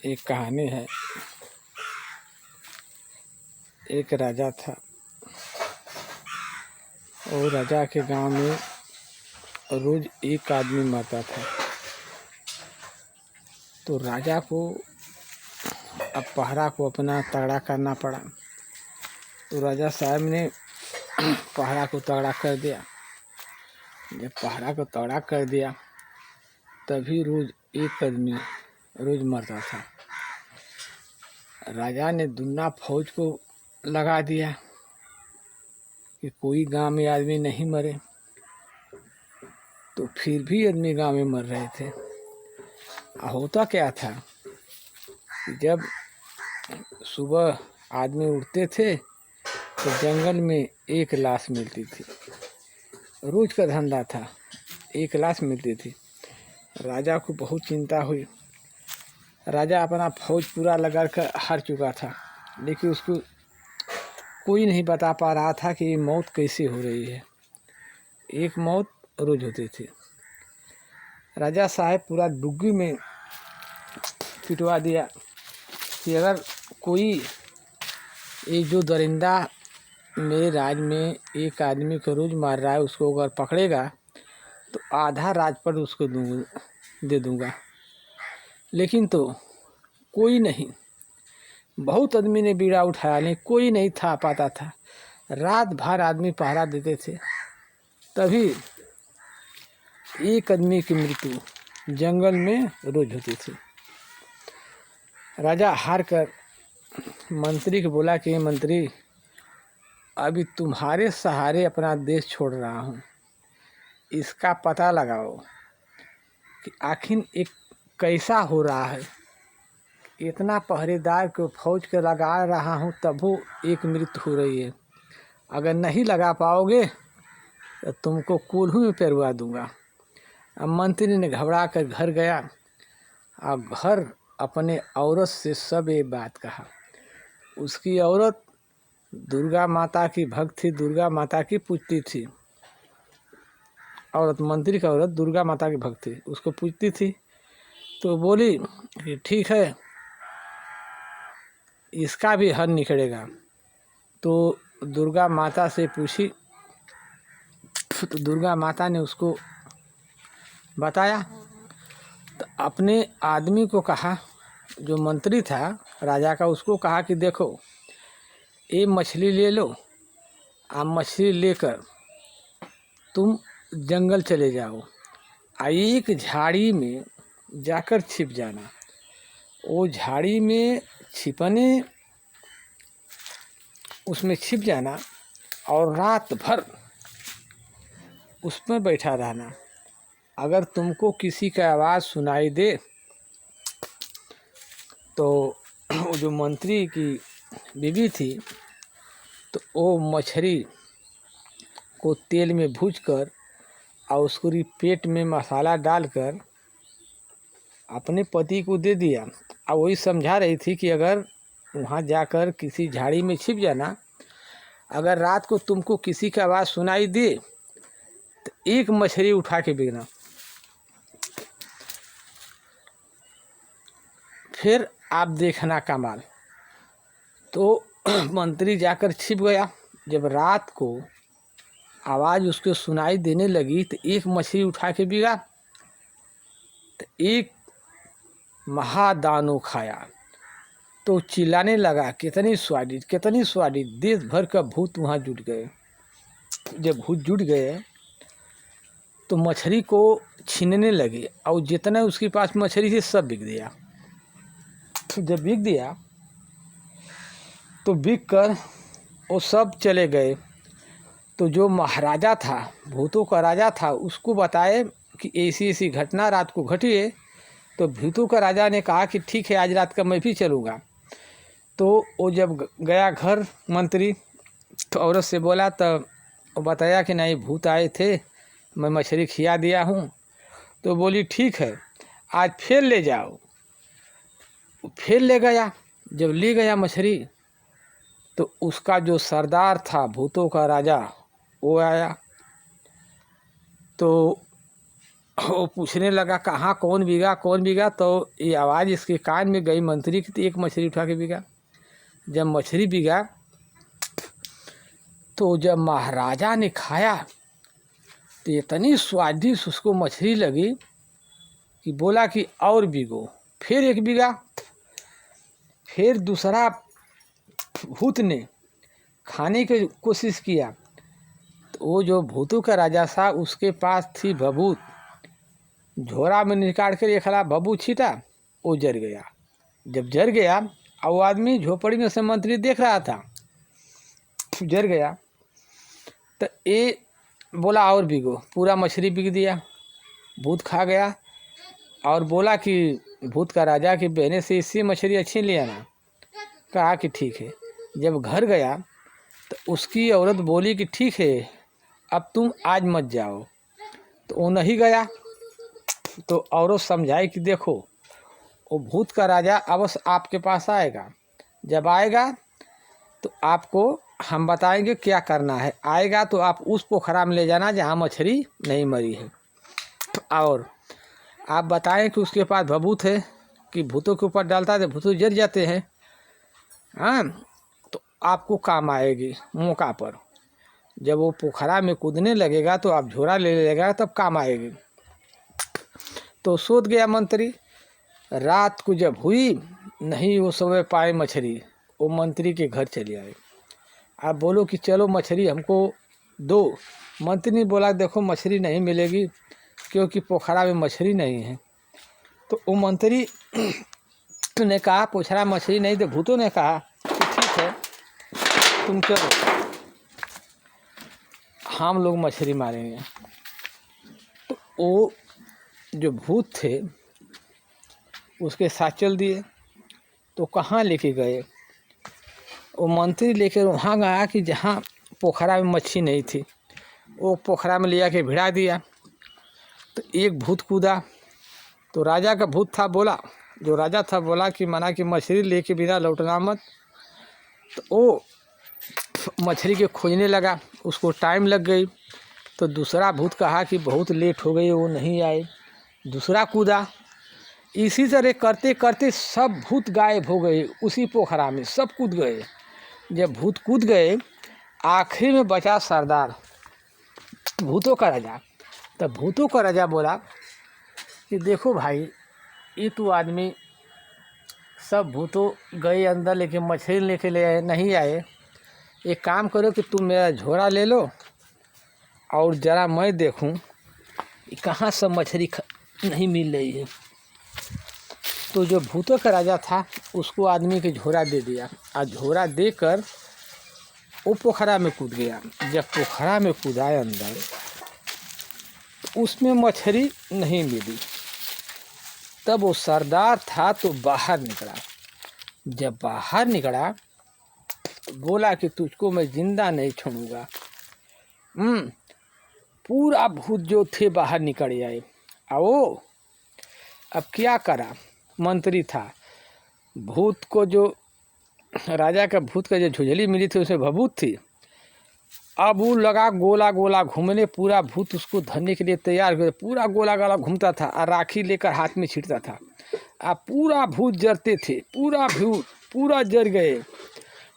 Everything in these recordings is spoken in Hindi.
एक कहानी है। एक राजा था। वो राजा के गांव में रोज एक आदमी मरता था। तो राजा को अब पहरा को अपना तगड़ा करना पड़ा। तो राजा साहब ने पहरा को तगड़ा कर दिया। जब पहरा को तगड़ा कर दिया तभी रोज एक आदमी रोज मरता था। राजा ने दुन्ना फौज को लगा दिया कि कोई गांव में आदमी नहीं मरे। तो फिर भी आदमी गांव में मर रहे थे। होता क्या था कि जब सुबह आदमी उठते थे तो जंगल में एक लाश मिलती थी। रोज का धंधा था, एक लाश मिलती थी। राजा को बहुत चिंता हुई। राजा अपना फौज पूरा लगा कर हार चुका था, लेकिन उसको कोई नहीं बता पा रहा था कि ये मौत कैसे हो रही है। एक मौत रोज होती थी। राजा साहब पूरा डुग्गी में पिटवा दिया कि अगर कोई ये जो दरिंदा मेरे राज में एक आदमी को रोज मार रहा है उसको अगर पकड़ेगा तो आधा राजपद उसको दे दूंगा। लेकिन तो कोई नहीं, बहुत आदमी ने बीड़ा उठाया, नहीं कोई नहीं था पाता था। रात भर आदमी पहरा देते थे, तभी एक आदमी की मृत्यु जंगल में रोज होती थी। राजा हार कर मंत्री को बोला कि मंत्री, अभी तुम्हारे सहारे अपना देश छोड़ रहा हूँ, इसका पता लगाओ कि आखिर एक कैसा हो रहा है। इतना पहरेदार को फौज के लगा रहा हूँ तब वो एक मृत्यु हो रही है। अगर नहीं लगा पाओगे तो तुमको कोल्हू में पेरवा दूंगा। अब मंत्री ने घबरा कर घर गया और घर अपने औरत से सब ये बात कहा। उसकी औरत दुर्गा माता की भक्त थी, दुर्गा माता की पूजती थी। औरत, मंत्री का औरत दुर्गा माता की भक्त थी, उसको पूजती थी। तो बोली कि ठीक है, इसका भी हल निकलेगा। तो दुर्गा माता से पूछी तो दुर्गा माता ने उसको बताया। तो अपने आदमी को कहा, जो मंत्री था राजा का, उसको कहा कि देखो ये मछली ले लो, आप मछली लेकर तुम जंगल चले जाओ, एक झाड़ी में जाकर छिप जाना। वो झाड़ी में छिपने उसमें छिप जाना और रात भर उसमें बैठा रहना। अगर तुमको किसी का आवाज़ सुनाई दे तो वो जो मंत्री की बीवी थी, तो वो मछली को तेल में भूनकर और उसको पेट में मसाला डालकर अपने पति को दे दिया। और वही समझा रही थी कि अगर वहाँ जाकर किसी झाड़ी में छिप जाना, अगर रात को तुमको किसी की आवाज़ सुनाई दे तो एक मछली उठा के बिकना। फिर आप देखना कमाल। तो मंत्री जाकर छिप गया। जब रात को आवाज़ उसको सुनाई देने लगी तो एक मछली उठा के बिका। तो एक महादानो खाया तो चिल्लाने लगा, कितनी स्वादिष्ट, कितनी स्वादिष्ट। देश भर का भूत वहाँ जुट गए। जब भूत जुट गए तो मछली को छीनने लगे और जितना उसके पास मछली थी सब बिक दिया। जब बिक दिया तो बिक कर वो सब चले गए। तो जो महाराजा था, भूतों का राजा था, उसको बताए कि ऐसी ऐसी घटना रात को घटी है। तो भूतों का राजा ने कहा कि ठीक है, आज रात का मैं भी चलूँगा। तो वो जब गया घर मंत्री, तो औरत से बोला, तो वो बताया कि नहीं, भूत आए थे, मैं मछली खिया दिया हूँ। तो बोली ठीक है, आज फिर ले जाओ। फिर ले गया। जब ले गया मछली तो उसका जो सरदार था, भूतों का राजा, वो आया। तो वो पूछने लगा कहाँ कौन बिगा। तो ये आवाज़ इसके कान में गई मंत्री की, तो एक मछली उठा के बिगा। जब मछली बिगा तो जब महाराजा ने खाया तो इतनी स्वादिष्ट उसको मछली लगी कि बोला कि और बिगो। फिर एक बिगा। फिर दूसरा भूत ने खाने की कोशिश किया, तो वो जो भूतों का राजा था उसके पास थी भभूत, झोरा में निकाल कर एक हला भभूत छीटा, वो जर गया। जब जर गया और वो आदमी झोपड़ी में से मंत्री देख रहा था, जर गया तो ये बोला और बिगो। पूरा मछली बिक दिया, भूत खा गया और बोला कि भूत का राजा की बहने से इससे मछली अच्छी ले आना। कहा कि ठीक है। जब घर गया तो उसकी औरत बोली कि ठीक है, अब तुम आज मत जाओ। तो वो नहीं गया। तो औरत समझाई कि देखो, वो भूत का राजा अवश्य आपके पास आएगा। जब आएगा तो आपको हम बताएंगे क्या करना है। आएगा तो आप उस पोखरा में ले जाना जहाँ मछली नहीं मरी है, और आप बताएं कि उसके पास भभूत है कि भूतों के ऊपर डालता है तो भूत जर जाते हैं। हाँ, तो आपको काम आएगी मौका पर। जब वो पोखरा में कूदने लगेगा तो आप झोरा ले लेगा, तब काम आएगी। तो सोच गया मंत्री। रात को जब हुई नहीं वो समय पाए मछली, वो मंत्री के घर चले आए। आप बोलो कि चलो मछली हमको दो। मंत्री ने बोला देखो मछली नहीं मिलेगी क्योंकि पोखरा में मछली नहीं है। तो वो मंत्री ने कहा पोखरा मछली नहीं। तो भूतों ने कहा कि ठीक है तुम चलो, हम लोग मछली मारेंगे। तो वो जो भूत थे उसके साथ चल दिए। तो कहाँ लेके गए, वो मंत्री लेकर वहाँ गया कि जहाँ पोखरा में मच्छी नहीं थी। वो पोखरा में ले आके भिड़ा दिया। तो एक भूत कूदा, तो राजा का भूत था, बोला जो राजा था बोला कि मना कि मछली लेके बिना लौटना मत। तो वो मछली के खोजने लगा, उसको टाइम लग गई। तो दूसरा भूत कहा कि बहुत लेट हो गई, वो नहीं आए। दूसरा कूदा। इसी तरह करते करते सब भूत गायब हो गए उसी पोखरा में, सब कूद गए। जब भूत कूद गए आखिर में बचा सरदार, भूतों का राजा। तब भूतों का राजा बोला कि देखो भाई, ये तो आदमी सब भूतों गए अंदर लेके मछली लेके ले आए, नहीं आए। एक काम करो कि तुम मेरा झोरा ले लो और ज़रा मैं देखूं कहाँ सब मछली नहीं मिल रही है। तो जो भूतों का राजा था उसको आदमी के झोरा दे दिया, और झोरा देकर वो पोखरा में कूद गया। जब पोखरा में कूदा अंदर तो उसमें मछली नहीं मिली। तब वो सरदार था तो बाहर निकला। जब बाहर निकला बोला कि तुझको मैं जिंदा नहीं छोड़ूंगा। पूरा भूत जो थे बाहर निकल आए। आओ अब क्या करा, मंत्री था। भूत को जो राजा का भूत का जो झुझली मिली थी उसमें भभूत थी। अब वो लगा गोला गोला घूमने, पूरा भूत उसको धरने के लिए तैयार हो गया। पूरा गोला गोला घूमता था और राखी लेकर हाथ में छींटता था। अब पूरा भूत जरते थे, पूरा भूत पूरा जर गए।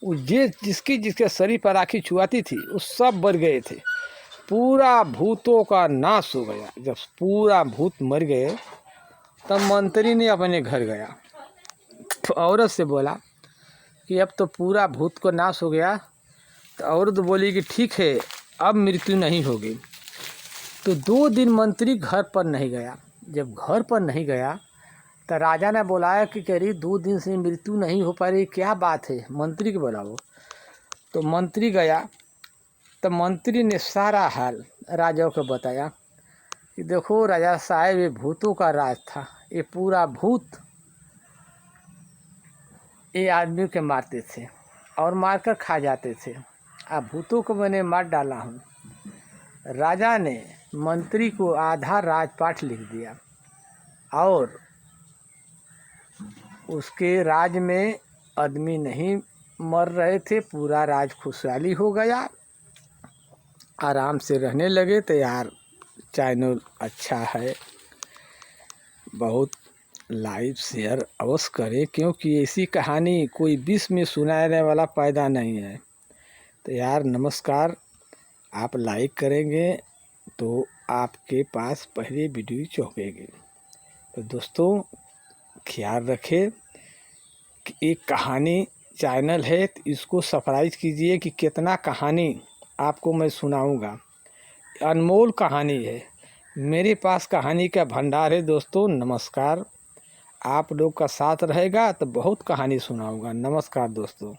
वो जिसके शरीर पर राखी छुआती थी वो सब मर गए थे। पूरा भूतों का नाश हो गया। जब पूरा भूत मर गए तब मंत्री ने अपने घर गया, तो औरत से बोला कि अब तो पूरा भूत को नाश हो गया। तो औरत बोली कि ठीक है अब मृत्यु नहीं होगी। तो 2 दिन मंत्री घर पर नहीं गया। जब घर पर नहीं गया तो राजा ने बुलाया कि करीब 2 दिन से मृत्यु नहीं हो पा रही, क्या बात है, मंत्री को बुलाओ। तो मंत्री गया। तो मंत्री ने सारा हाल राजा को बताया कि देखो राजा साहब, ये भूतों का राज था। ये पूरा भूत ये आदमी के मारते थे और मारकर खा जाते थे। अब भूतों को मैंने मार डाला हूँ। राजा ने मंत्री को आधा राजपाट लिख दिया और उसके राज में आदमी नहीं मर रहे थे। पूरा राज खुशहाली हो गया, आराम से रहने लगे। तो यार चैनल अच्छा है। बहुत लाइक शेयर अवश्य करें, क्योंकि ऐसी कहानी कोई विश्व में सुनाने वाला पैदा नहीं है। तो यार नमस्कार, आप लाइक करेंगे तो आपके पास पहले वीडियो चौंकेगी। तो दोस्तों ख्याल रखें कि एक कहानी चैनल है, तो इसको सब्सक्राइब कीजिए कि कितना कहानी आपको मैं सुनाऊंगा। अनमोल कहानी है, मेरे पास कहानी का भंडार है। दोस्तों नमस्कार, आप लोग का साथ रहेगा तो बहुत कहानी सुनाऊंगा। नमस्कार दोस्तों।